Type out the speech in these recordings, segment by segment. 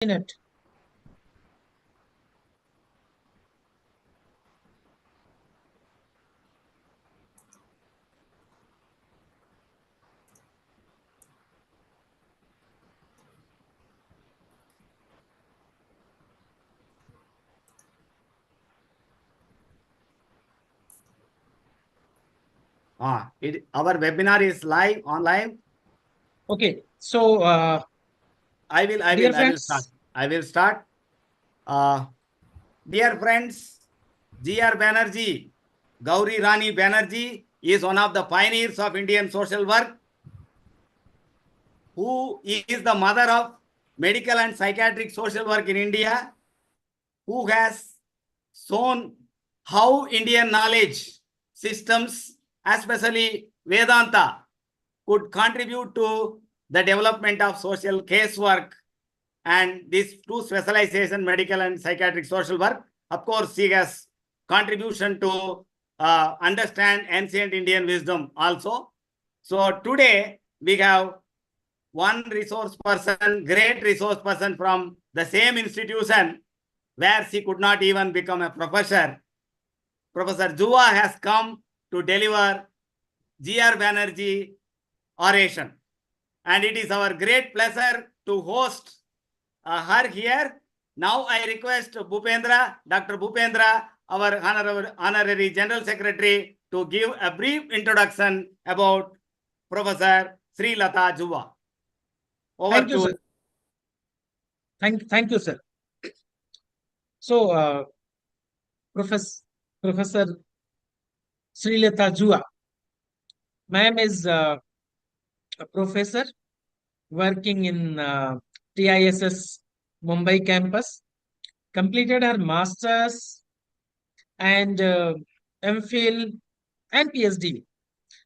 Minute. Our webinar is live, on live. Okay, so I will start. Dear friends, G.R. Banerjee, Gauri Rani Banerjee is one of the pioneers of Indian social work, who is the mother of medical and psychiatric social work in India, who has shown how Indian knowledge systems, especially Vedanta, could contribute to the development of social casework. And these two specialization, medical and psychiatric social work, of course, she has contribution to understand ancient Indian wisdom also. So today we have one resource person, great resource person from the same institution where she could not even become a professor. Professor Jua has come to deliver G.R. Banerjee oration. And it is our great pleasure to host her here. Now I request Bhupendra, Dr. Bhupendra, our honorary General Secretary, to give a brief introduction about Professor Sri Lata Jua. Thank you, sir. Thank you, sir. So, Professor Sri Lata Jua, ma'am is a professor working in TISS Mumbai campus, completed her master's and MPhil and PhD.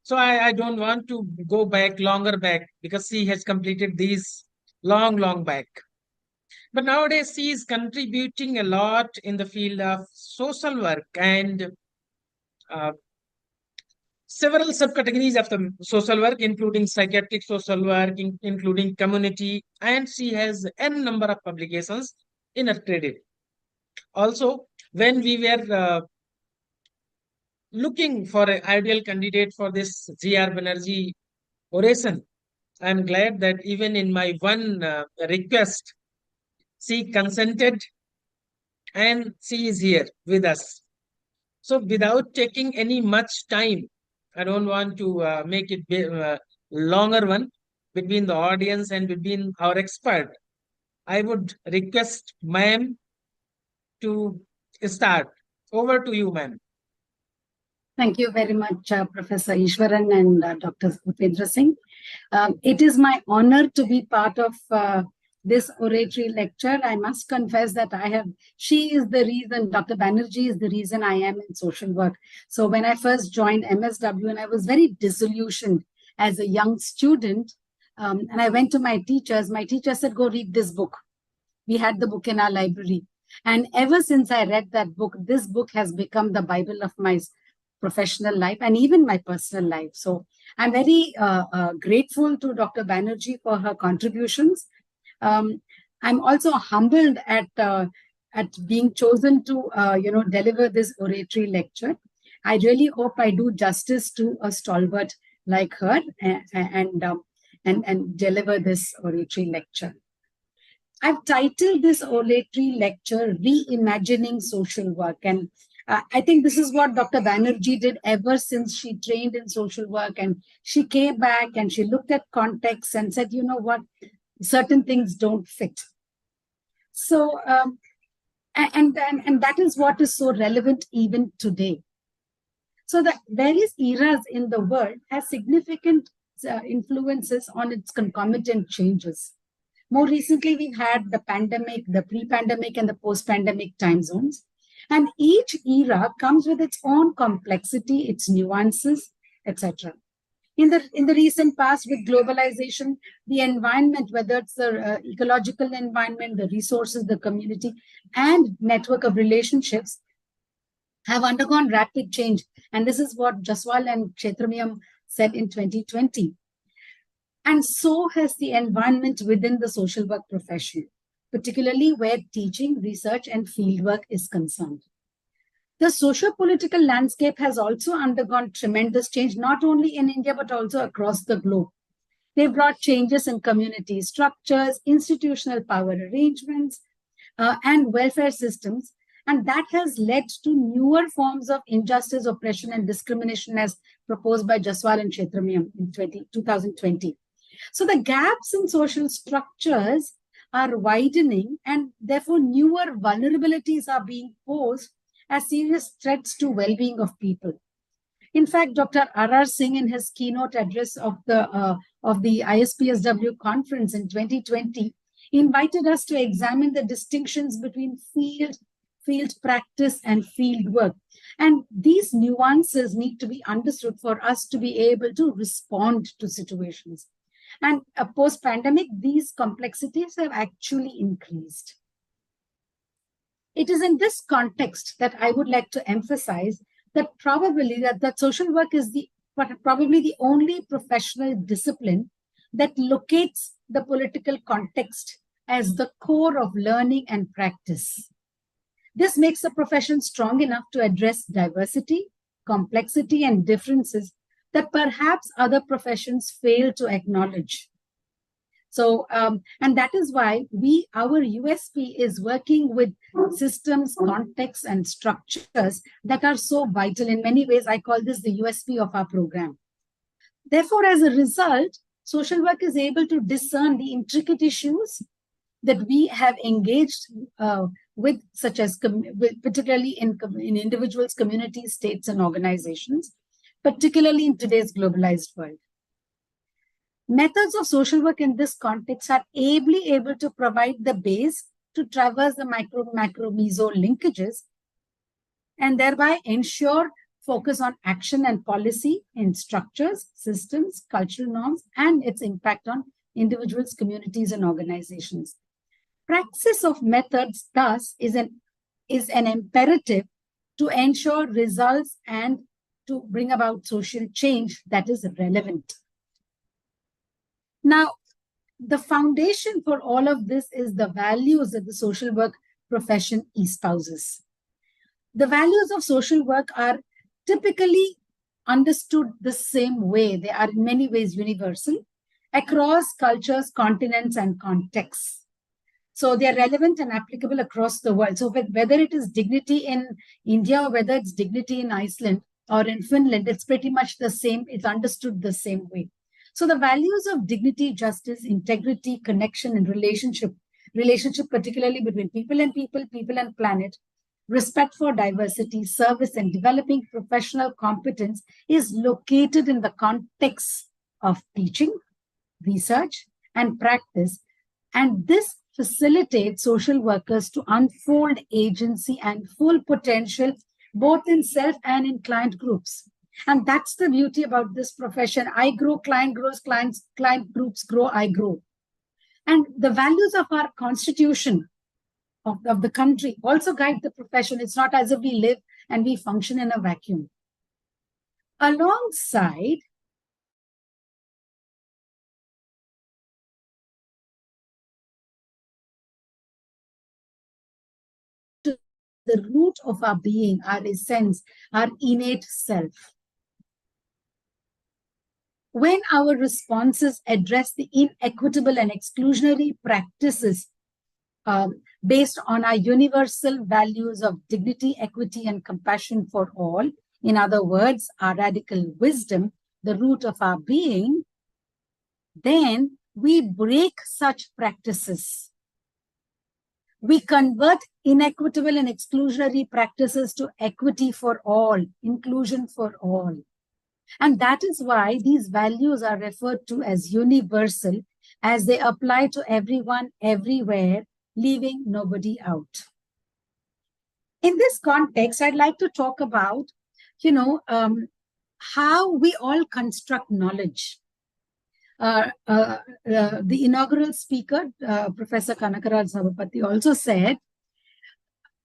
So I don't want to go longer back, because she has completed these long back. But nowadays she is contributing a lot in the field of social work and several subcategories of the social work, including psychiatric social work, including community, and she has n number of publications in her credit. Also, when we were looking for an ideal candidate for this G.R. Banerjee oration, I am glad that even in my one request, she consented and she is here with us. So without taking any much time, I don't want to make it longer one between the audience and between our expert. I would request ma'am to start. Over to you, ma'am. Thank you very much, Professor Ishwaran and Dr. Bhupendra Singh. It is my honor to be part of this oratory lecture. I must confess that she is the reason, Dr. Banerjee is the reason I am in social work. So when I first joined MSW, and I was very disillusioned as a young student, and I went to my teachers said, go read this book. We had the book in our library. And ever since I read that book, this book has become the Bible of my professional life and even my personal life. So I'm very grateful to Dr. Banerjee for her contributions. I'm also humbled at being chosen to deliver this oratory lecture. I really hope I do justice to a stalwart like her and deliver this oratory lecture. I've titled this oratory lecture Reimagining Social Work, and I think this is what Dr. Banerjee did ever since she trained in social work, and she came back and she looked at context and said, you know what, certain things don't fit. So, and that is what is so relevant even today. So the various eras in the world has significant influences on its concomitant changes. More recently, we've had the pandemic, the pre-pandemic and the post-pandemic time zones. And each era comes with its own complexity, its nuances, etc. In the recent past, with globalization, the environment, whether it's the ecological environment, the resources, the community, and network of relationships, have undergone rapid change. And this is what Jaswal and Kshetramiyam said in 2020. And so has the environment within the social work profession. particularly where teaching, research, and fieldwork is concerned. The socio-political landscape has also undergone tremendous change, not only in India, but also across the globe. They've brought changes in community structures, institutional power arrangements, and welfare systems. And that has led to newer forms of injustice, oppression, and discrimination as proposed by Jaswal and Kshetramiam in 2020. So the gaps in social structures are widening, and therefore newer vulnerabilities are being posed as serious threats to well-being of people. In fact, Dr. R.R. Singh, in his keynote address of the Ispsw conference in 2020, invited us to examine the distinctions between field practice and field work. And these nuances need to be understood for us to be able to respond to situations. And post-pandemic, these complexities have actually increased. It is in this context that I would like to emphasize that that social work is probably the only professional discipline that locates the political context as the core of learning and practice. This makes the profession strong enough to address diversity, complexity, and differences that perhaps other professions fail to acknowledge. So, and that is why our USP is working with systems, contexts, and structures that are so vital. In many ways, I call this the USP of our program. Therefore, as a result, social work is able to discern the intricate issues that we have engaged with, such as particularly in individuals, communities, states, and organizations, particularly in today's globalized world. Methods of social work in this context are ably able to provide the base to traverse the macro-meso linkages and thereby ensure focus on action and policy in structures, systems, cultural norms, and its impact on individuals, communities, and organizations. Praxis of methods, thus, is an imperative to ensure results and to bring about social change that is relevant. Now, the foundation for all of this is the values that the social work profession espouses. The values of social work are typically understood the same way. They are in many ways universal across cultures, continents, and contexts. So they are relevant and applicable across the world. So whether it is dignity in India or whether it's dignity in Iceland or in Finland, it's pretty much the same. It's understood the same way. So the values of dignity, justice, integrity, connection, and relationship particularly between people and people, people and planet, respect for diversity, service, and developing professional competence is located in the context of teaching, research, and practice. And this facilitates social workers to unfold agency and full potential, both in self and in client groups. And that's the beauty about this profession. I grow, client grows, client groups grow, I grow. And the values of our constitution of the country also guide the profession. It's not as if we live and we function in a vacuum. Alongside the root of our being, our essence, our innate self. When our responses address the inequitable and exclusionary practices based on our universal values of dignity, equity, and compassion for all, in other words, our radical wisdom, the root of our being, then we break such practices. We convert inequitable and exclusionary practices to equity for all, inclusion for all. And that is why these values are referred to as universal, as they apply to everyone, everywhere, leaving nobody out. In this context, I'd like to talk about, how we all construct knowledge. The inaugural speaker, Professor Kanakaraj Sabapati, also said,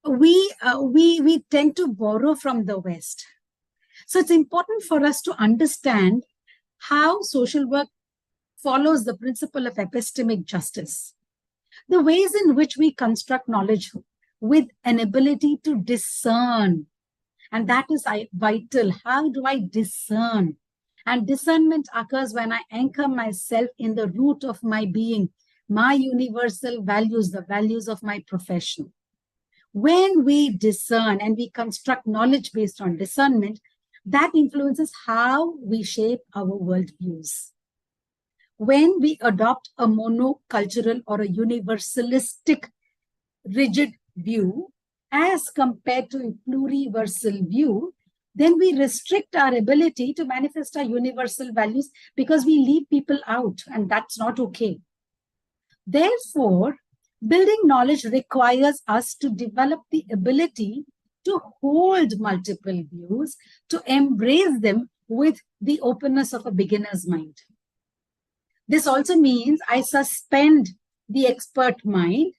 we tend to borrow from the West. So it's important for us to understand how social work follows the principle of epistemic justice. The ways in which we construct knowledge with an ability to discern. And that is vital. How do I discern? And discernment occurs when I anchor myself in the root of my being, my universal values, the values of my profession. When we discern and we construct knowledge based on discernment, that influences how we shape our worldviews. When we adopt a monocultural or a universalistic rigid view as compared to a pluriversal view, then we restrict our ability to manifest our universal values because we leave people out, and that's not okay. Therefore, building knowledge requires us to develop the ability to hold multiple views, to embrace them with the openness of a beginner's mind. This also means I suspend the expert mind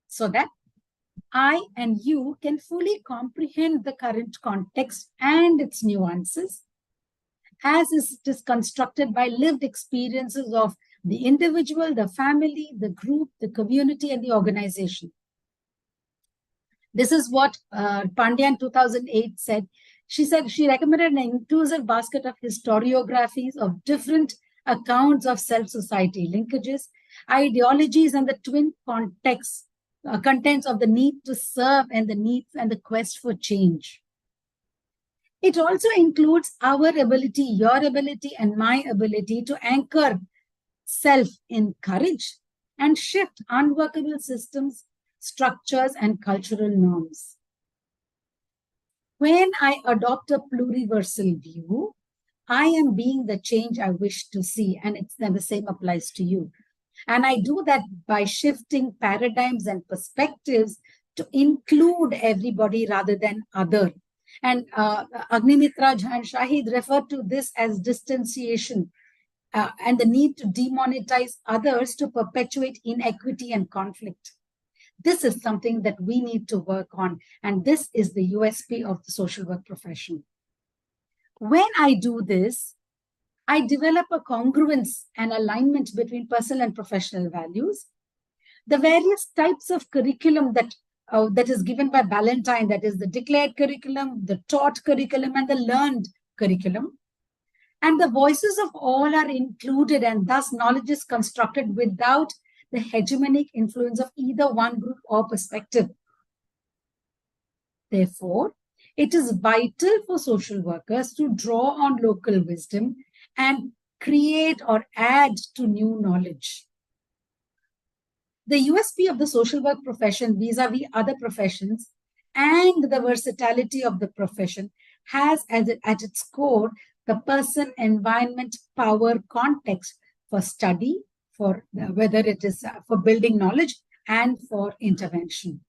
so that I and you can fully comprehend the current context and its nuances as it is constructed by lived experiences of the individual, the family, the group, the community, and the organization. This is what Pandya in 2008 said. She said she recommended an inclusive basket of historiographies of different accounts of self-society linkages, ideologies, and the twin contexts, contents of the need to serve and the need and the quest for change. It also includes our ability, your ability, and my ability to anchor self in courage and shift unworkable systems, structures, and cultural norms. When I adopt a pluriversal view, I am being the change I wish to see, and the same applies to you. And I do that by shifting paradigms and perspectives to include everybody rather than other. And Agnimitra and Shahid refer to this as distanciation and the need to demonetize others to perpetuate inequity and conflict. This is something that we need to work on, and this is the USP of the social work profession. When I do this, I develop a congruence and alignment between personal and professional values. The various types of curriculum that is given by Ballantyne, that is the declared curriculum, the taught curriculum, and the learned curriculum. And the voices of all are included, and thus knowledge is constructed without the hegemonic influence of either one group or perspective. Therefore, it is vital for social workers to draw on local wisdom and create or add to new knowledge. The USP of the social work profession vis-a-vis other professions and the versatility of the profession has at its core the person, environment, power, context for study, for whether it is for building knowledge and for intervention.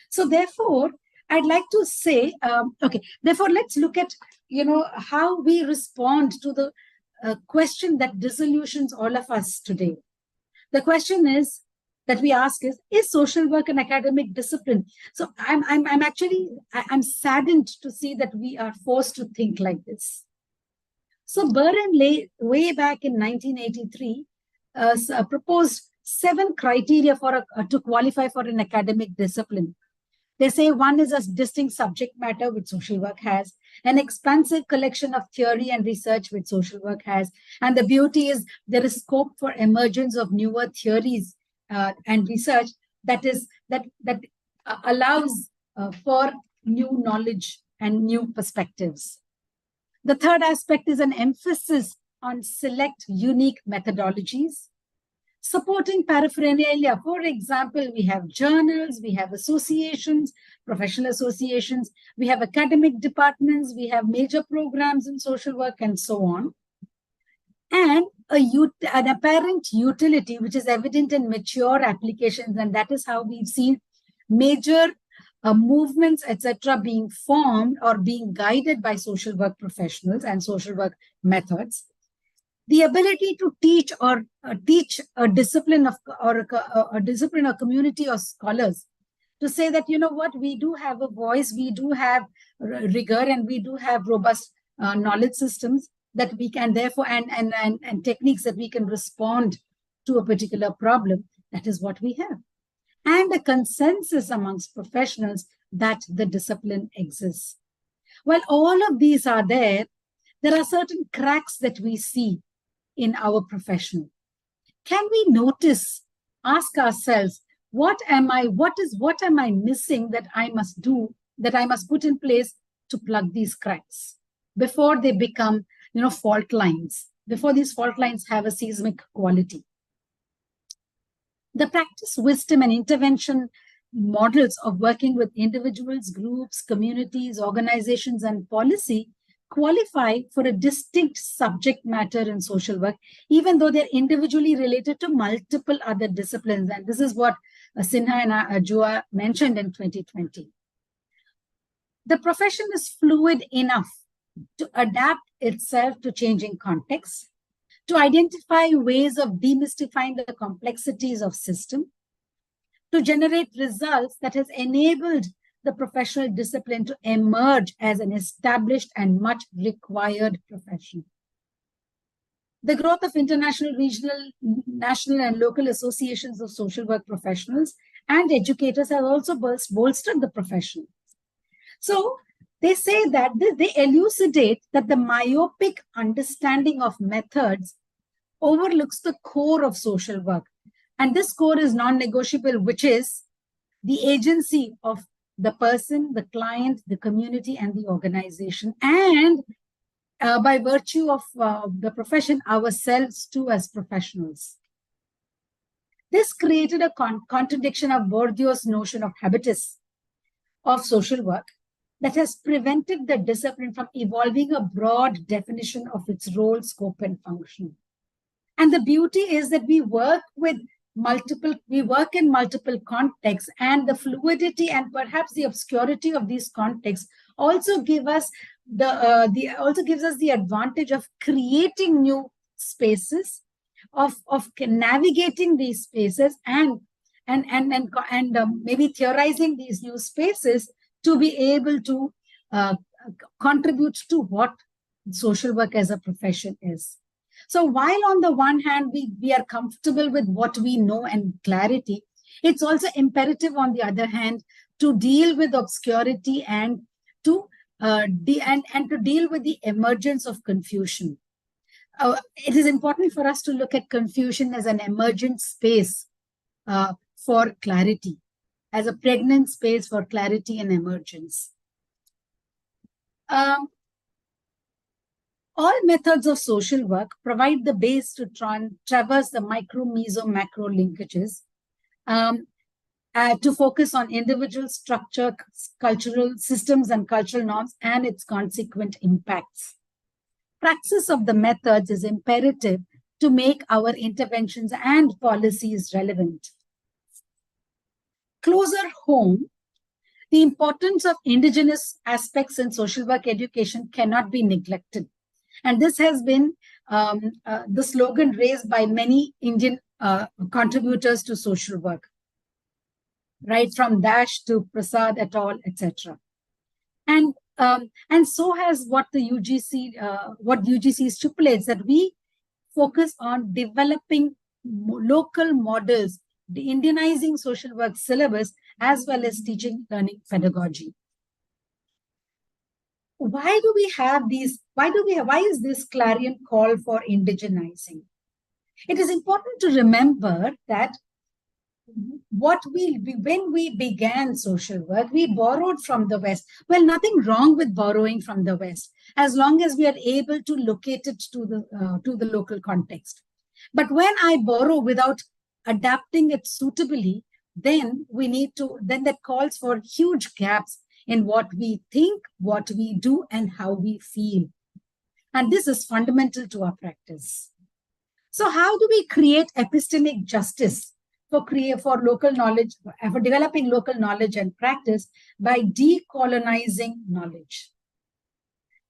So therefore, I'd like to say, therefore let's look at, how we respond to the question that disillusions all of us today. The question is that we ask is social work an academic discipline? So I'm saddened to see that we are forced to think like this. So Burr and Lay, way back in 1983, proposed 7 criteria to qualify for an academic discipline. They say one is a distinct subject matter, which social work has, an expansive collection of theory and research, which social work has, and the beauty is there is scope for emergence of newer theories and research that allows for new knowledge and new perspectives. The third aspect is an emphasis on select unique methodologies, supporting paraphernalia. For example, we have journals, we have associations, professional associations, we have academic departments, we have major programs in social work, and so on. And an apparent utility, which is evident in mature applications, and that is how we've seen major movements, etc., being formed or being guided by social work professionals and social work methods. The ability to teach or teach a discipline or community of scholars to say that, we do have a voice, we do have rigor, and we do have robust knowledge systems that we can therefore, and techniques that we can respond to a particular problem. That is what we have. And a consensus amongst professionals that the discipline exists. While all of these are there are certain cracks that we see in our profession. Can we notice, ask ourselves, what am I missing that I must do, that I must put in place to plug these cracks before they become, fault lines, before these fault lines have a seismic quality? The practice, wisdom, and intervention models of working with individuals, groups, communities, organizations, and policy qualify for a distinct subject matter in social work, even though they're individually related to multiple other disciplines. And this is what Sinha and Ajua mentioned in 2020. The profession is fluid enough to adapt itself to changing contexts, to identify ways of demystifying the complexities of system, to generate results that has enabled the professional discipline to emerge as an established and much required profession. The growth of international, regional, national, and local associations of social work professionals and educators has also bolstered the profession. So they say that they elucidate that the myopic understanding of methods overlooks the core of social work. And this core is non-negotiable, which is the agency of the person, the client, the community, and the organization. And by virtue of the profession, ourselves too as professionals. This created a contradiction of Bourdieu's notion of habitus of social work that has prevented the discipline from evolving a broad definition of its role, scope, and function. And the beauty is that we work in multiple contexts, and the fluidity and perhaps the obscurity of these contexts also gives us the advantage of creating new spaces, of navigating these spaces, and maybe theorizing these new spaces to be able to contribute to what social work as a profession is. So while on the one hand, we are comfortable with what we know and clarity, it's also imperative on the other hand to deal with obscurity and to deal with the emergence of confusion. It is important for us to look at confusion as an emergent space for clarity, as a pregnant space for clarity and emergence. All methods of social work provide the base to traverse the micro, meso, macro linkages, to focus on individual structure, cultural systems and cultural norms, and its consequent impacts. Praxis of the methods is imperative to make our interventions and policies relevant. Closer home, the importance of indigenous aspects in social work education cannot be neglected. And this has been the slogan raised by many Indian contributors to social work, right from Dash to Prasad et al., etc. And so has what UGC stipulates, that we focus on developing local models, the Indianizing social work syllabus, as well as teaching learning pedagogy. Why is this clarion call for indigenizing? It is important to remember that when we began social work, we borrowed from the West. Well, nothing wrong with borrowing from the West, as long as we are able to locate it to the local context. But when I borrow without adapting it suitably, then that calls for huge gaps in what we think, what we do, and how we feel. And this is fundamental to our practice. So how do we create epistemic justice for local knowledge, for developing local knowledge and practice by decolonizing knowledge?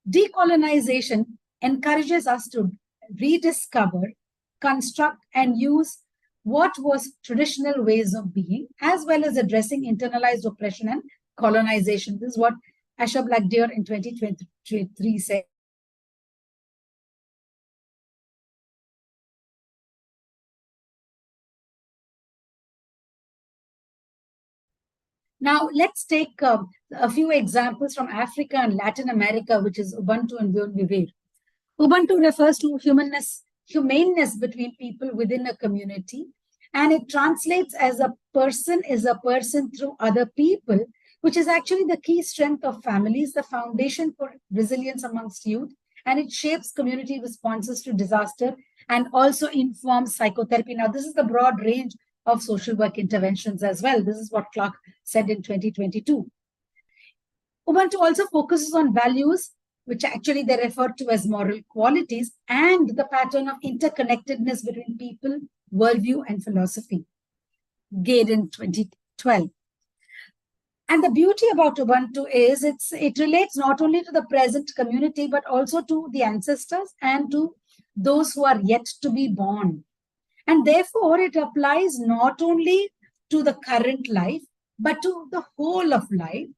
Decolonization encourages us to rediscover, construct, and use what was traditional ways of being, as well as addressing internalized oppression and colonization. This is what Asha Blackdeer in 2023 said. Now, let's take a few examples from Africa and Latin America, which is Ubuntu and Beyond Vivir. Ubuntu refers to humaneness between people within a community, and it translates as a person is a person through other people, which is actually the key strength of families, the foundation for resilience amongst youth, and it shapes community responses to disaster and also informs psychotherapy. Now, this is the broad range of social work interventions as well. This is what Clark said in 2022. Ubuntu also focuses on values, which actually they refer to as moral qualities, and the pattern of interconnectedness between people, worldview, and philosophy, gained in 2012. And the beauty about Ubuntu is it relates not only to the present community, but also to the ancestors and to those who are yet to be born. And therefore, it applies not only to the current life, but to the whole of life,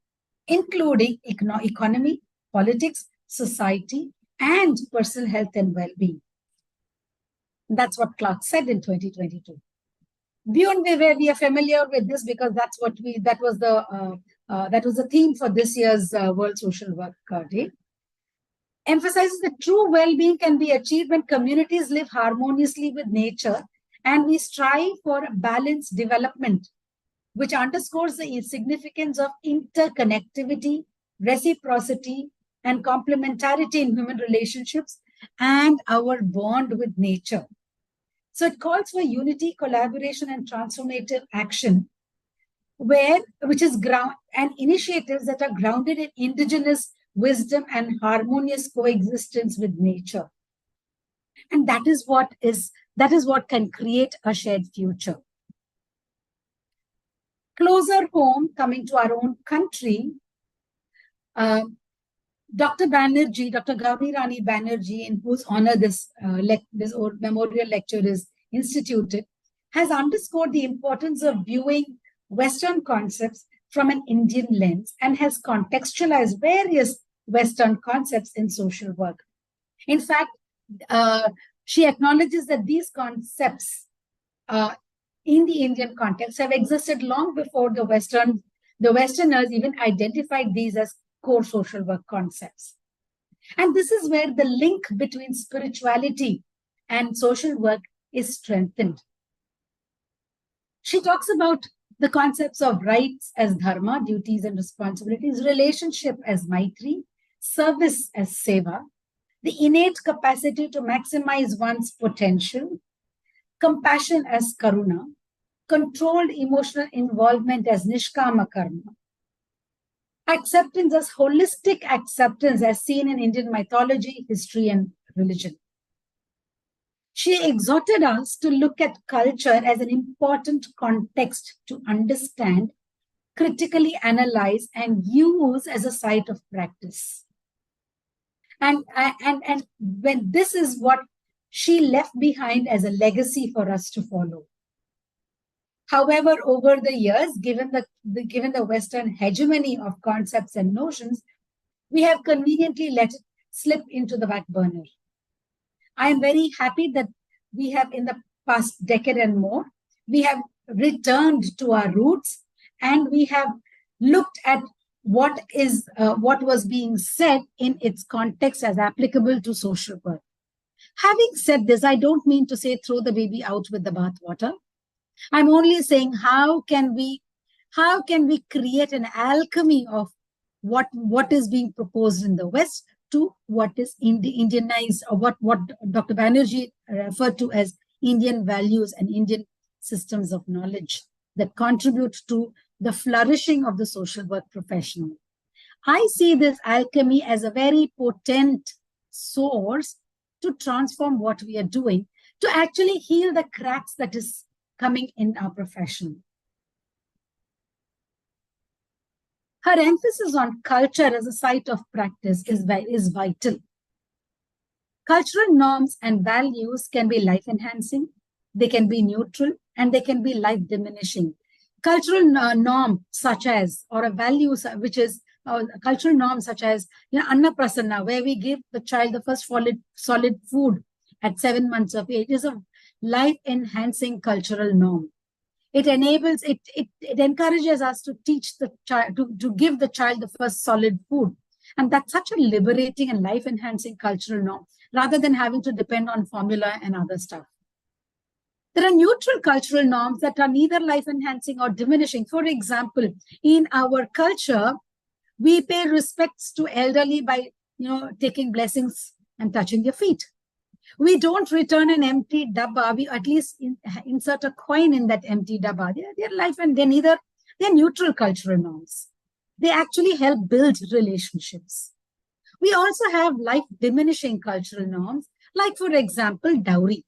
including economy, politics, society, and personal health and well-being. That's what Clark said in 2022. Beyond where we are familiar with this because that was the theme for this year's World Social Work Day. Emphasizes that true well-being can be achieved when communities live harmoniously with nature and we strive for balanced development, which underscores the significance of interconnectivity, reciprocity, and complementarity in human relationships and our bond with nature. So it calls for unity, collaboration, and transformative action, which is and initiatives that are grounded in indigenous wisdom and harmonious coexistence with nature. And that is what can create a shared future. Closer home, coming to our own country, Dr. Banerjee, Dr. Gauri Rani Banerjee, in whose honor this memorial lecture is instituted, has underscored the importance of viewing Western concepts from an Indian lens and has contextualized various Western concepts in social work. In fact, she acknowledges that these concepts in the Indian context have existed long before the Westerners even identified these as core social work concepts. And this is where the link between spirituality and social work is strengthened. She talks about the concepts of rights as dharma, duties and responsibilities, relationship as maitri, service as seva, the innate capacity to maximize one's potential, compassion as karuna, controlled emotional involvement as nishkama karma, acceptance as holistic acceptance as seen in Indian mythology, history, and religion. She exhorted us to look at culture as an important context to understand, critically analyze, and use as a site of practice. And when this is what she left behind as a legacy for us to follow. However, over the years, given the Western hegemony of concepts and notions, we have conveniently let it slip into the back burner. I am very happy that we have, in the past decade and more, we have returned to our roots and we have looked at what was being said in its context as applicable to social work. Having said this, I don't mean to say throw the baby out with the bathwater. I'm only saying how can we create an alchemy of what is being proposed in the West to what is Indianized, or what Dr. Banerjee referred to as Indian values and Indian systems of knowledge that contribute to the flourishing of the social work professional. I see this alchemy as a very potent source to transform what we are doing, to actually heal the cracks that is coming in our profession. Her emphasis on culture as a site of practice is vital. Cultural norms and values can be life-enhancing, they can be neutral, and they can be life-diminishing. Cultural norm such as, or a value which is a cultural norm such as, Anna Prasanna, where we give the child the first solid food at 7 months of age, is a life-enhancing cultural norm. It enables, it encourages us to teach the child, to give the child the first solid food. And that's such a liberating and life-enhancing cultural norm, rather than having to depend on formula and other stuff. There are neutral cultural norms that are neither life-enhancing or diminishing. For example, in our culture, we pay respects to elderly by, taking blessings and touching their feet. We don't return an empty dabba. We at least insert a coin in that empty dabba. They're life, and they're neutral cultural norms. They actually help build relationships. We also have life diminishing cultural norms, like, for example, dowry.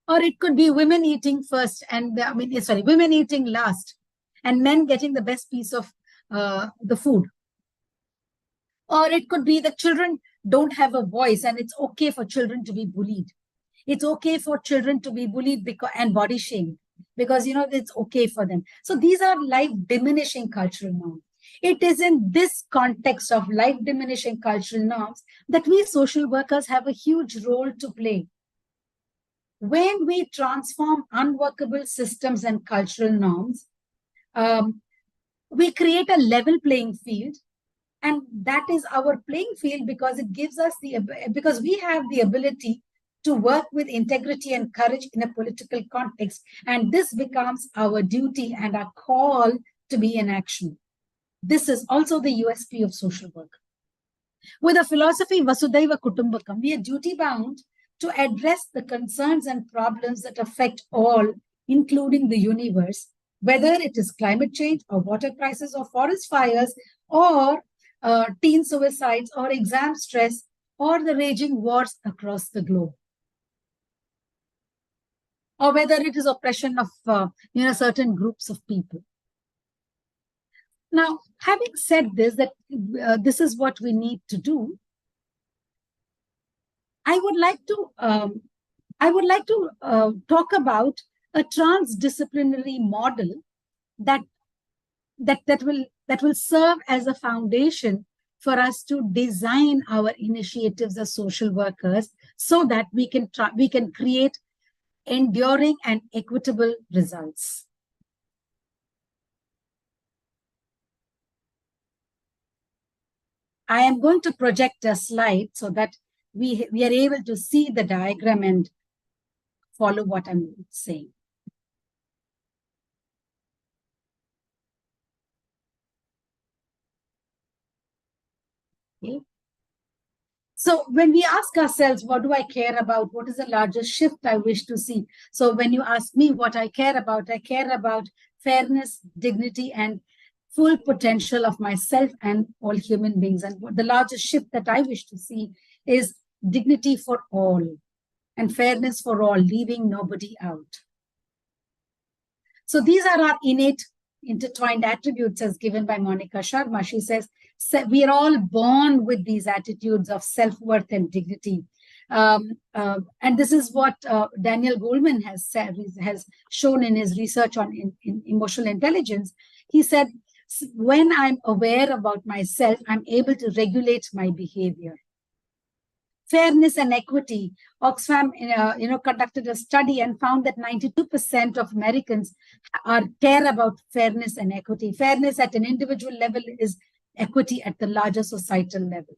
Or it could be women eating first and, women eating last, and men getting the best piece of the food. Or it could be that children don't have a voice, and it's okay for children to be bullied. It's okay for children to be bullied and body shamed, because, it's okay for them. So these are life diminishing cultural norms. It is in this context of life diminishing cultural norms that we social workers have a huge role to play. When we transform unworkable systems and cultural norms, we create a level playing field. And that is our playing field because it gives us because we have the ability to work with integrity and courage in a political context. And this becomes our duty and our call to be in action. This is also the USP of social work. With a philosophy Vasudhaiva Kutumbakam, we are duty bound to address the concerns and problems that affect all, including the universe, whether it is climate change or water crisis or forest fires or teen suicides or exam stress or the raging wars across the globe, or whether it is oppression of certain groups of people. Now, having said this, that this is what we need to do, I would like to talk about a transdisciplinary model that will serve as a foundation for us to design our initiatives as social workers, so that we can create enduring and equitable results. I am going to project a slide so that we are able to see the diagram and follow what I'm saying. Okay. So when we ask ourselves, what do I care about? What is the largest shift I wish to see? So when you ask me what I care about fairness, dignity, and full potential of myself and all human beings. And the largest shift that I wish to see is dignity for all and fairness for all, leaving nobody out. So these are our innate intertwined attributes as given by Monica Sharma. She says, we are all born with these attitudes of self-worth and dignity. And this is what Daniel Goleman has shown in his research on in emotional intelligence. He said, when I'm aware about myself, I'm able to regulate my behavior. Fairness and equity. Oxfam, conducted a study and found that 92% of Americans care about fairness and equity. Fairness at an individual level is equity at the larger societal level.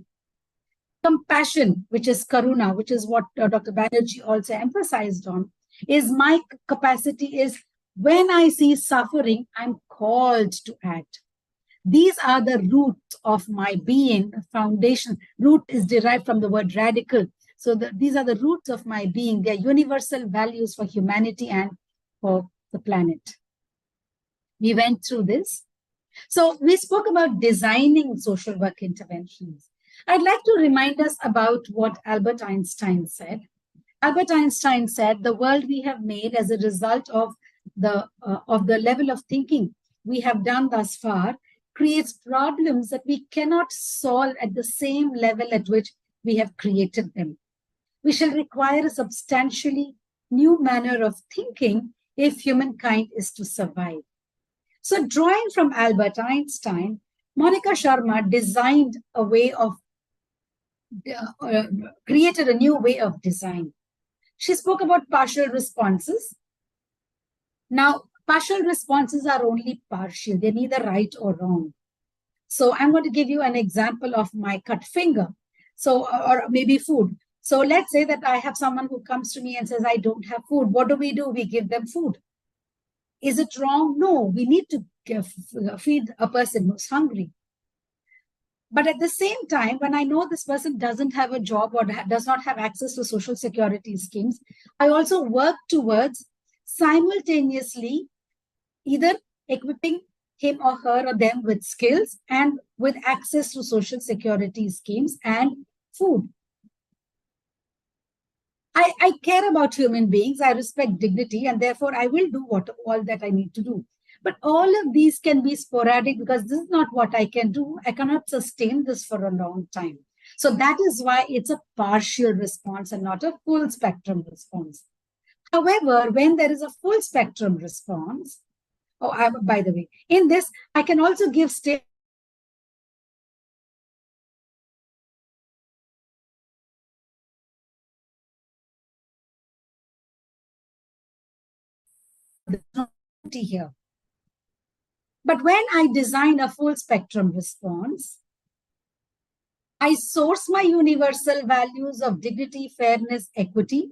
Compassion, which is karuna, which is what Dr. Banerjee also emphasized on, is my capacity is when I see suffering, I'm called to act. These are the roots of my being. Foundation, root is derived from the word radical. So these are the roots of my being. They are universal values for humanity and for the planet. We went through this. So we spoke about designing social work interventions. I'd like to remind us about what Albert Einstein said. Albert Einstein said, the world we have made as a result of the level of thinking we have done thus far creates problems that we cannot solve at the same level at which we have created them. We shall require a substantially new manner of thinking if humankind is to survive. So drawing from Albert Einstein, Monica Sharma designed a way of, created a new way of design. She spoke about partial responses. Now, Partial responses are only partial. They're neither right or wrong. So I'm going to give you an example of my cut finger. So, or maybe food. So let's say that I have someone who comes to me and says, I don't have food. What do? We give them food. Is it wrong? No, we need to feed a person who's hungry. But at the same time, when I know this person doesn't have a job or does not have access to social security schemes, I also work towards simultaneously either equipping him or her or them with skills and with access to social security schemes and food. I care about human beings. I respect dignity, and therefore I will do all that I need to do. But all of these can be sporadic because this is not what I can do. I cannot sustain this for a long time. So that is why it's a partial response and not a full spectrum response. However, when there is a full spectrum response, by the way, in this, I can also give state here. But when I design a full spectrum response, I source my universal values of dignity, fairness, equity.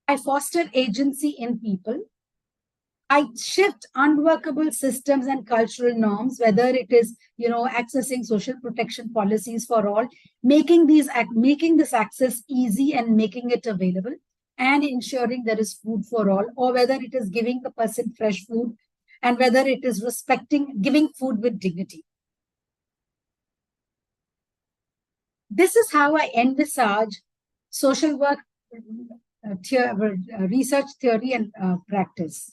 I foster agency in people. I shift unworkable systems and cultural norms, whether it is, accessing social protection policies for all, making this access easy and making it available, and ensuring there is food for all, or whether it is giving the person fresh food, and whether it is giving food with dignity. This is how I envisage social work, research, theory, and practice.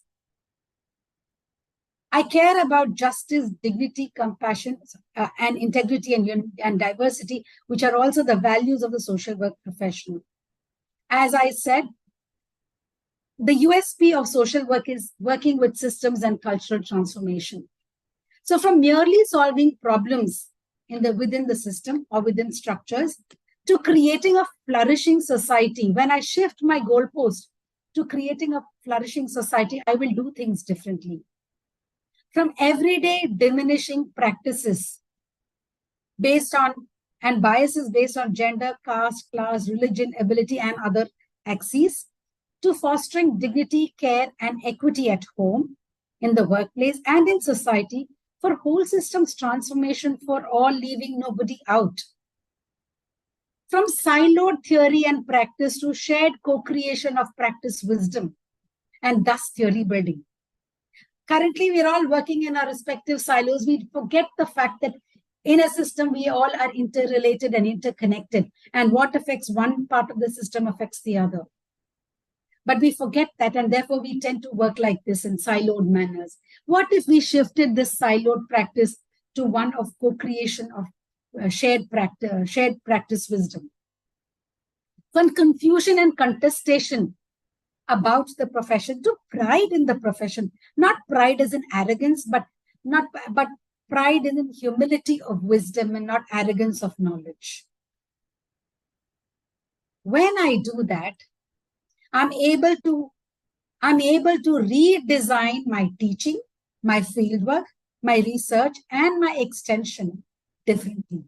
I care about justice, dignity, compassion, and integrity and diversity, which are also the values of the social work professional. As I said, the USP of social work is working with systems and cultural transformation. So from merely solving problems within the system or within structures to creating a flourishing society, when I shift my goalpost to creating a flourishing society, I will do things differently. From everyday diminishing practices based on and biases based on gender, caste, class, religion, ability, and other axes, to fostering dignity, care, and equity at home, in the workplace, and in society, for whole systems transformation for all, leaving nobody out. From siloed theory and practice to shared co-creation of practice wisdom, and thus theory building. Currently, we're all working in our respective silos. We forget the fact that in a system, we all are interrelated and interconnected. And what affects one part of the system affects the other. But we forget that, and therefore we tend to work like this in siloed manners. What if we shifted this siloed practice to one of co-creation of shared practice wisdom? When confusion and contestation about the profession, to pride in the profession, not pride as in arrogance, but pride in humility of wisdom and not arrogance of knowledge. When I do that, I'm able to redesign my teaching, my fieldwork, my research, and my extension differently.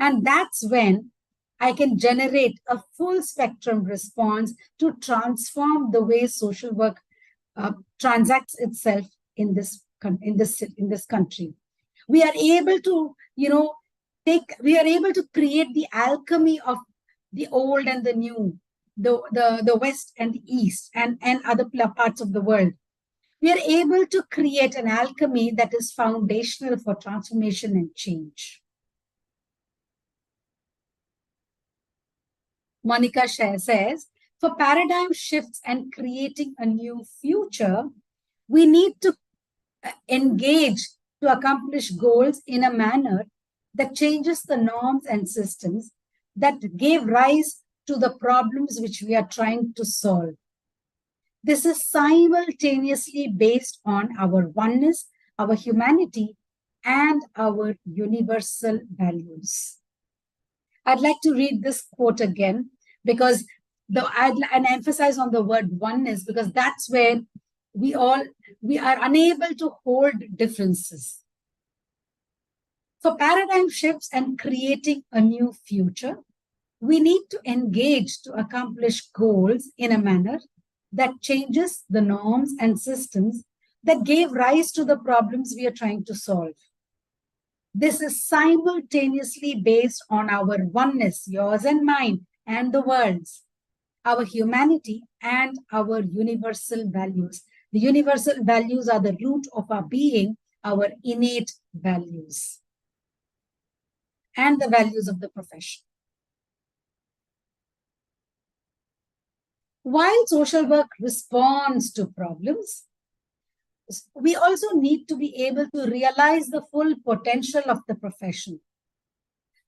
And that's when I can generate a full spectrum response to transform the way social work transacts itself in this country. We are able to, create the alchemy of the old and the new, the West and the East, and other parts of the world. We are able to create an alchemy that is foundational for transformation and change. Monica says, for paradigm shifts and creating a new future, we need to engage to accomplish goals in a manner that changes the norms and systems that gave rise to the problems which we are trying to solve. This is simultaneously based on our oneness, our humanity, and our universal values. I'd like to read this quote again because I'd emphasize on the word oneness, because that's where we are unable to hold differences. For paradigm shifts and creating a new future, we need to engage to accomplish goals in a manner that changes the norms and systems that gave rise to the problems we are trying to solve. This is simultaneously based on our oneness, yours and mine, and the world's, our humanity, and our universal values. The universal values are the root of our being, our innate values, and the values of the profession. While social work responds to problems, we also need to be able to realize the full potential of the profession.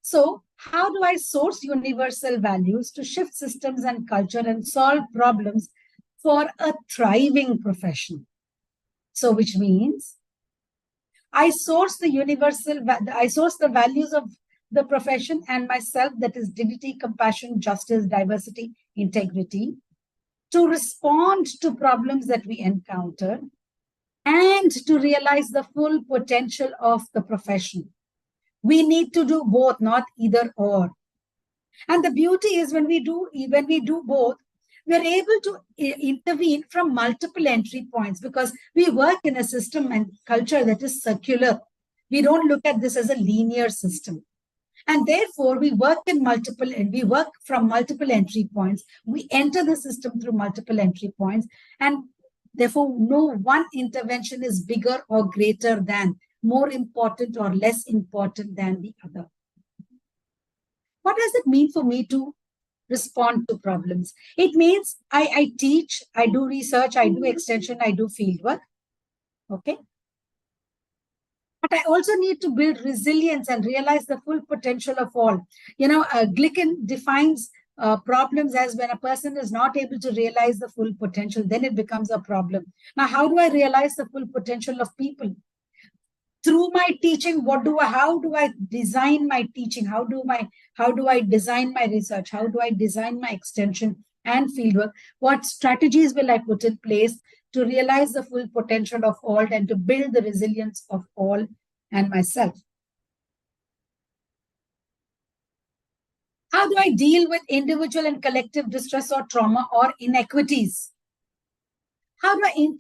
So, how do I source universal values to shift systems and culture and solve problems for a thriving profession? So, which means I source the values of the profession and myself, that is dignity, compassion, justice, diversity, integrity, to respond to problems that we encounter and to realize the full potential of the profession. We need to do both, not either or. And the beauty is when we do both, we're able to intervene from multiple entry points, because we work in a system and culture that is circular. We don't look at this as a linear system. And therefore, we work from multiple entry points. We enter the system through multiple entry points. And therefore, no one intervention is bigger or greater than, more important or less important than the other. What does it mean for me to respond to problems? It means I teach, I do research, I do extension, I do fieldwork. Okay. But I also need to build resilience and realize the full potential of all. Glicken defines problems as when a person is not able to realize the full potential, then it becomes a problem. Now, how do I realize the full potential of people? Through my teaching, how do I design my teaching? How do I design my research? How do I design my extension and fieldwork? What strategies will I put in place to realize the full potential of all and to build the resilience of all and myself? How do I deal with individual and collective distress or trauma or inequities? How do I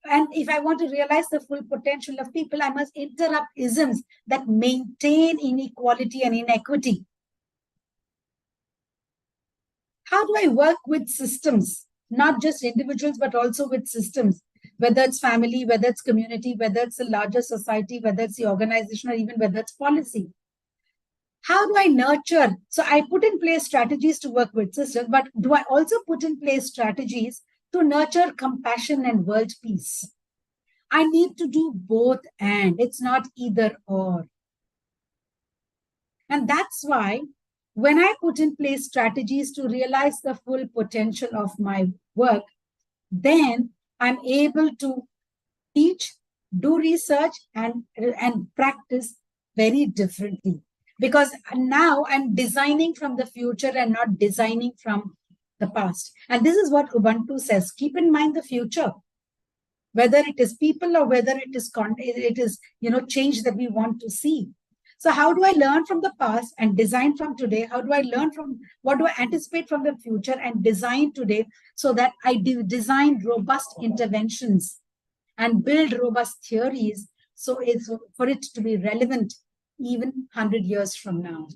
and if I want to realize the full potential of people, I must interrupt isms that maintain inequality and inequity. How do I work with systems, not just individuals, but also with systems, whether it's family, whether it's community, whether it's a larger society, whether it's the organization, or even whether it's policy? How do I nurture? So I put in place strategies to work with systems, but do I also put in place strategies to nurture compassion and world peace? I need to do both, and it's not either or. And that's why when I put in place strategies to realize the full potential of my work, then I'm able to teach, do research, and practice very differently. Because now I'm designing from the future and not designing from the past. And this is what Ubuntu says. Keep in mind the future, whether it is people or whether it is change that we want to see. So how do I learn from the past and design from today? How do I learn from what do I anticipate from the future and design today, so that I design robust interventions and build robust theories, so it's for it to be relevant even 100 years from now.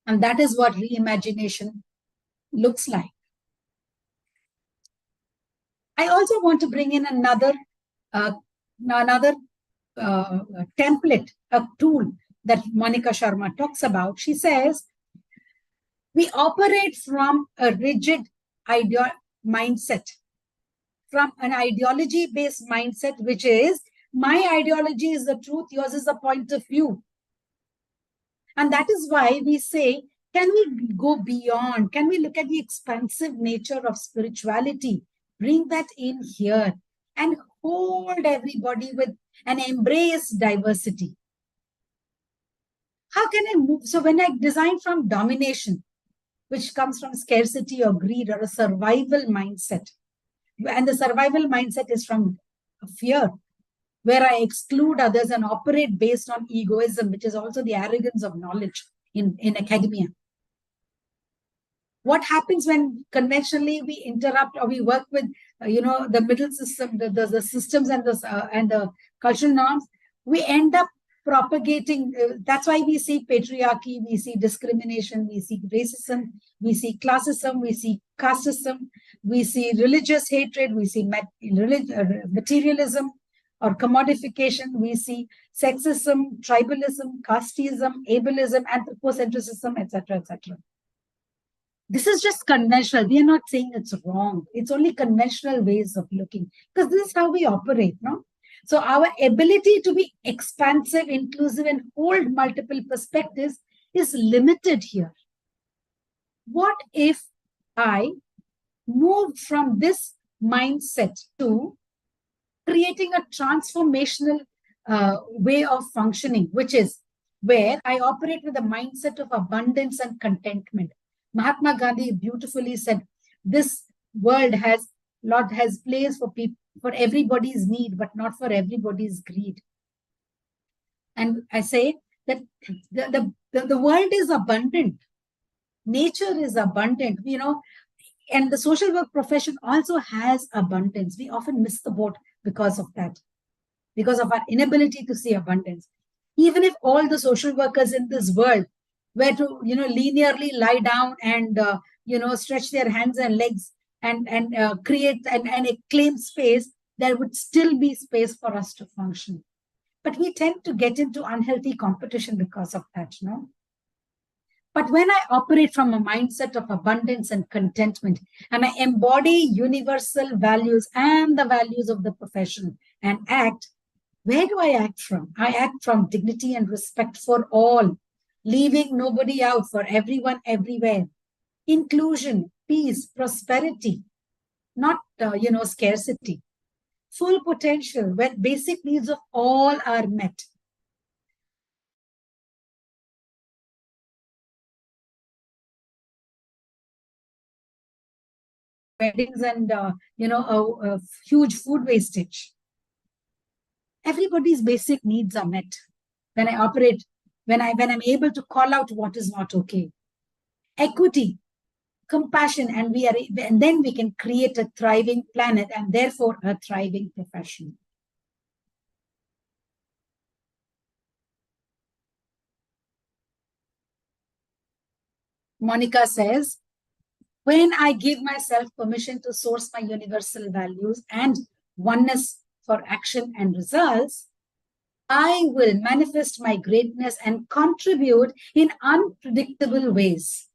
And that is what reimagination looks like. I also want to bring in another template, a tool that Monica Sharma talks about. She says, we operate from a rigid mindset, from an ideology-based mindset, which is, my ideology is the truth, yours is the point of view. And that is why we say, can we go beyond? Can we look at the expansive nature of spirituality? Bring that in here and hold everybody with and embrace diversity. How can I move? So when I design from domination, which comes from scarcity or greed or a survival mindset, And the survival mindset is from fear, where I exclude others and operate based on egoism, which is also the arrogance of knowledge in academia. What happens when conventionally we interrupt or we work with, the middle system, the systems and the cultural norms? We end up propagating. That's why we see patriarchy, we see discrimination, we see racism, we see classism, we see casteism, we see religious hatred, we see materialism or commodification, we see sexism, tribalism, casteism, ableism, anthropocentrism, etc., etc. This is just conventional. We are not saying it's wrong. It's only conventional ways of looking, because this is how we operate, no? So our ability to be expansive, inclusive, and hold multiple perspectives is limited here. What if I moved from this mindset to creating a transformational way of functioning, which is where I operate with a mindset of abundance and contentment? Mahatma Gandhi beautifully said, this world has place for people, for everybody's need, but not for everybody's greed. And I say that the world is abundant. Nature is abundant, and the social work profession also has abundance. We often miss the boat because of that, because of our inability to see abundance. Even if all the social workers in this world were to, linearly lie down and, stretch their hands and legs and create and claim space, there would still be space for us to function. But we tend to get into unhealthy competition because of that, no? But when I operate from a mindset of abundance and contentment, and I embody universal values and the values of the profession and act, where do I act from? I act from dignity and respect for all, leaving nobody out, for everyone, everywhere. Inclusion, peace, prosperity, not, scarcity. Full potential, where basic needs of all are met. Weddings and, huge food wastage. Everybody's basic needs are met when I operate, when I'm able to call out what is not okay. Equity, compassion, and then we can create a thriving planet and therefore a thriving profession. Monica says, when I give myself permission to source my universal values and oneness for action and results, I will manifest my greatness and contribute in unpredictable ways.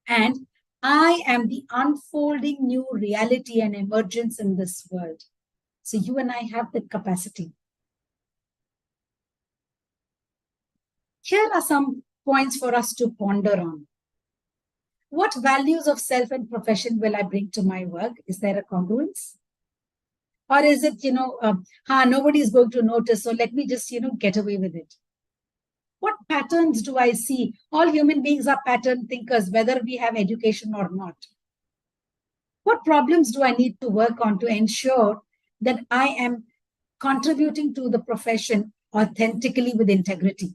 And I am the unfolding new reality and emergence in this world. So you and I have that capacity. Here are some points for us to ponder on. What values of self and profession will I bring to my work? Is there a congruence? Or is it, nobody is going to notice, so let me just, get away with it? What patterns do I see? All human beings are pattern thinkers, whether we have education or not. What problems do I need to work on to ensure that I am contributing to the profession authentically with integrity?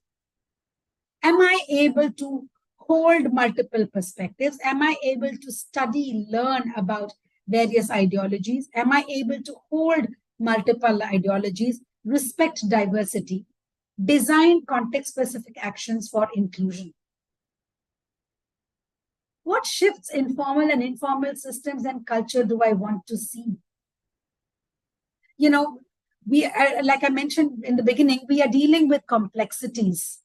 Am I able to hold multiple perspectives? Am I able to study, learn about various ideologies? Am I able to hold multiple ideologies, respect diversity, design context-specific actions for inclusion? What shifts in formal and informal systems and culture do I want to see? We are, like I mentioned in the beginning, we are dealing with complexities.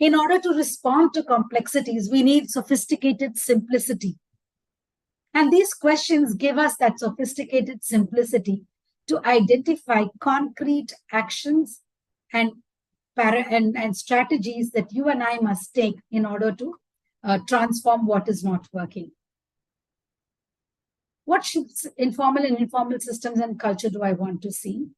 In order to respond to complexities, we need sophisticated simplicity. And these questions give us that sophisticated simplicity to identify concrete actions and strategies that you and I must take in order to transform what is not working. What shifts in formal and informal systems and culture do I want to see?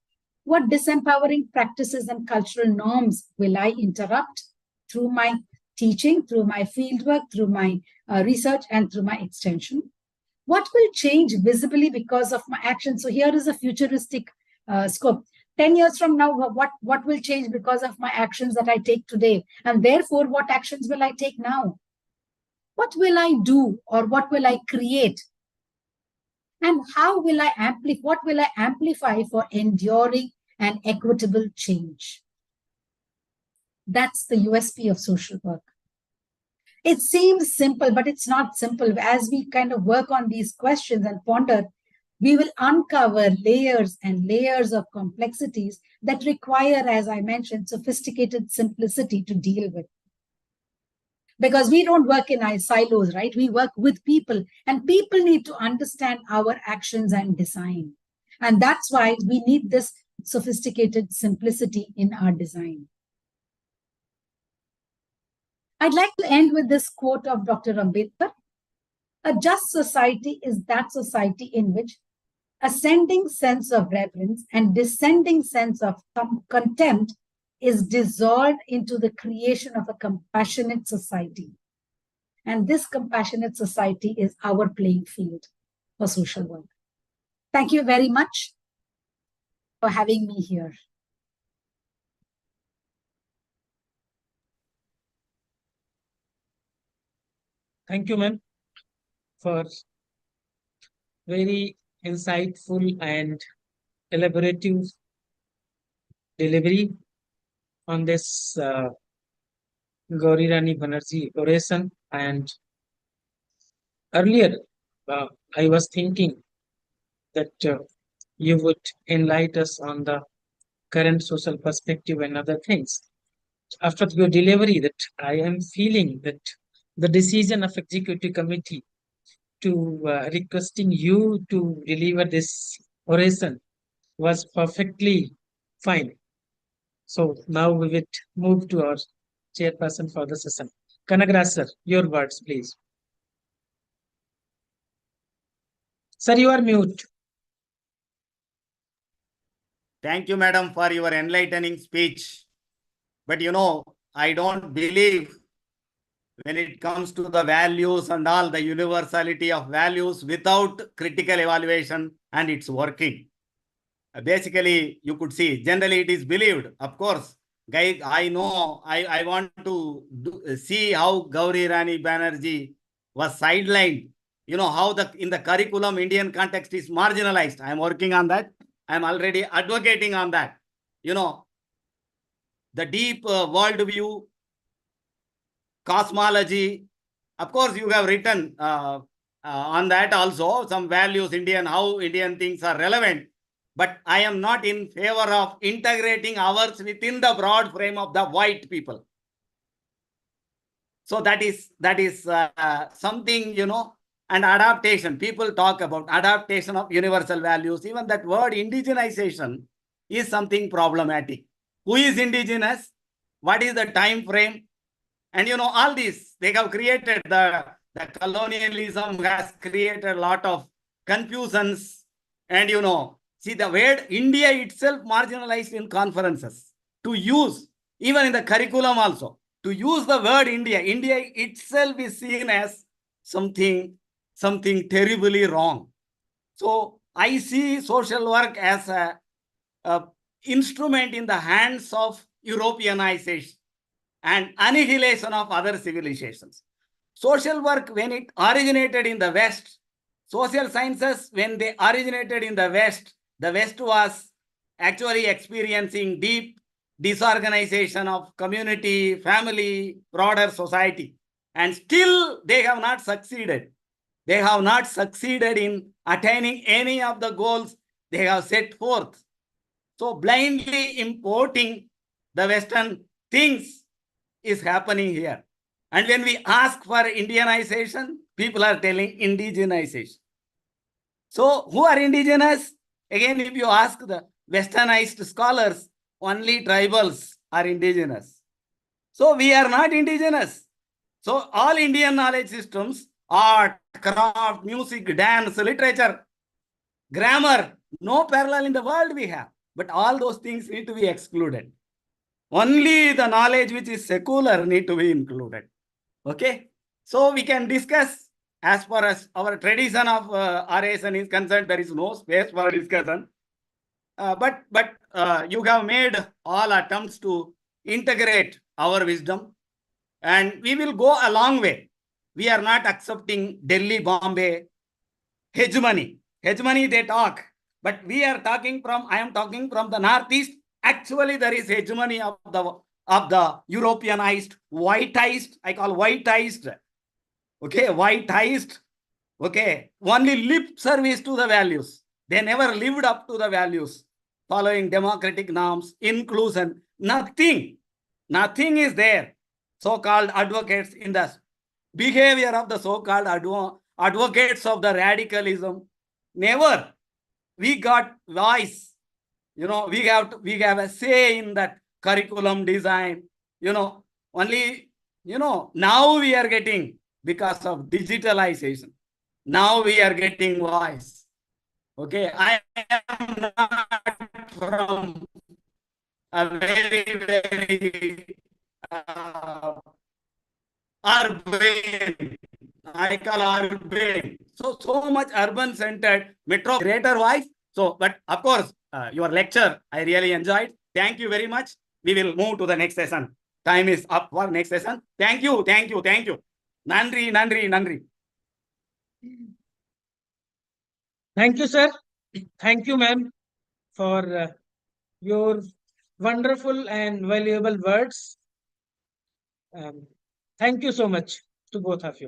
What disempowering practices and cultural norms will I interrupt through my teaching, through my fieldwork, through my research, and through my extension? What will change visibly because of my action? So here is a futuristic scope. 10 years from now, what will change because of my actions that I take today? And therefore, what actions will I take now? What will I do, or what will I create? And how will I amplify? What will I amplify for enduring and equitable change? That's the USP of social work. It seems simple, but it's not simple. As we kind of work on these questions and ponder, we will uncover layers and layers of complexities that require, as I mentioned, sophisticated simplicity to deal with. Because we don't work in silos, right? We work with people, and people need to understand our actions and design. And that's why we need this sophisticated simplicity in our design. I'd like to end with this quote of Dr. Ambedkar. A just society is that society in which ascending sense of reverence and descending sense of contempt is dissolved into the creation of a compassionate society. And this compassionate society is our playing field for social work. Thank you very much for having me here. Thank you, ma'am, for very insightful and elaborative delivery on this Gauri Rani Banerjee oration. And earlier, I was thinking that you would enlighten us on the current social perspective and other things. After your delivery, that I am feeling that the decision of executive committee to requesting you to deliver this oration was perfectly fine. So now we will move to our chairperson for the session. Kanagraj sir, your words, please. Sir, you are mute. Thank you, madam, for your enlightening speech. But I don't believe when it comes to the values and all, the universality of values without critical evaluation and it's working. Basically, you could see, generally it is believed. Of course, guys, I know, I want to see how Gauri Rani Banerjee was sidelined. How in the curriculum, Indian context is marginalized. I'm working on that. I'm already advocating on that. The deep worldview, cosmology. Of course, you have written on that also, some values, how Indian things are relevant. But I am not in favor of integrating ours within the broad frame of the white people. So that is something, and adaptation. People talk about adaptation of universal values. Even that word indigenization is something problematic. Who is indigenous? What is the time frame? And all this, they have created the colonialism has created a lot of confusions. And see, the word India itself marginalized in conferences to use, even in the curriculum also, to use the word India. India itself is seen as something terribly wrong. So I see social work as a instrument in the hands of Europeanization and annihilation of other civilizations. Social work, when it originated in the West, social sciences, when they originated in the West was actually experiencing deep disorganization of community, family, broader society. And still they have not succeeded. They have not succeeded in attaining any of the goals they have set forth. So blindly importing the Western things is happening here. And when we ask for Indianization, people are telling indigenization. So who are indigenous? Again, if you ask the Westernized scholars, only tribals are indigenous. So we are not indigenous. So all Indian knowledge systems, art, craft, music, dance, literature, grammar, no parallel in the world we have. But all those things need to be excluded. Only the knowledge which is secular need to be included. Okay. So we can discuss as far as our tradition of RASN is concerned, there is no space for discussion. But you have made all attempts to integrate our wisdom, and we will go a long way. We are not accepting Delhi, Bombay hegemony. Hegemony they talk, but we are talking from, I am talking from the Northeast. Actually, there is hegemony of the Europeanized, whiteized, I call whiteized. Okay, whiteized. Okay, only lip service to the values. They never lived up to the values, following democratic norms, inclusion, nothing. Nothing is there. So-called advocates in the behavior of the so-called advocates of the radicalism. Never. We got voice. You know, we have a say in that curriculum design. You know, only, you know, now we are getting, because of digitalization, now we are getting voice. Okay, I am not from a very urban. I call urban. So much urban centered metro, greater voice. So, but of course, your lecture I really enjoyed. Thank you very much. We will move to the next session. Time is up for next session. Thank you. Nandri. Thank you, sir. Thank you, ma'am, for your wonderful and valuable words. Thank you so much to both of you.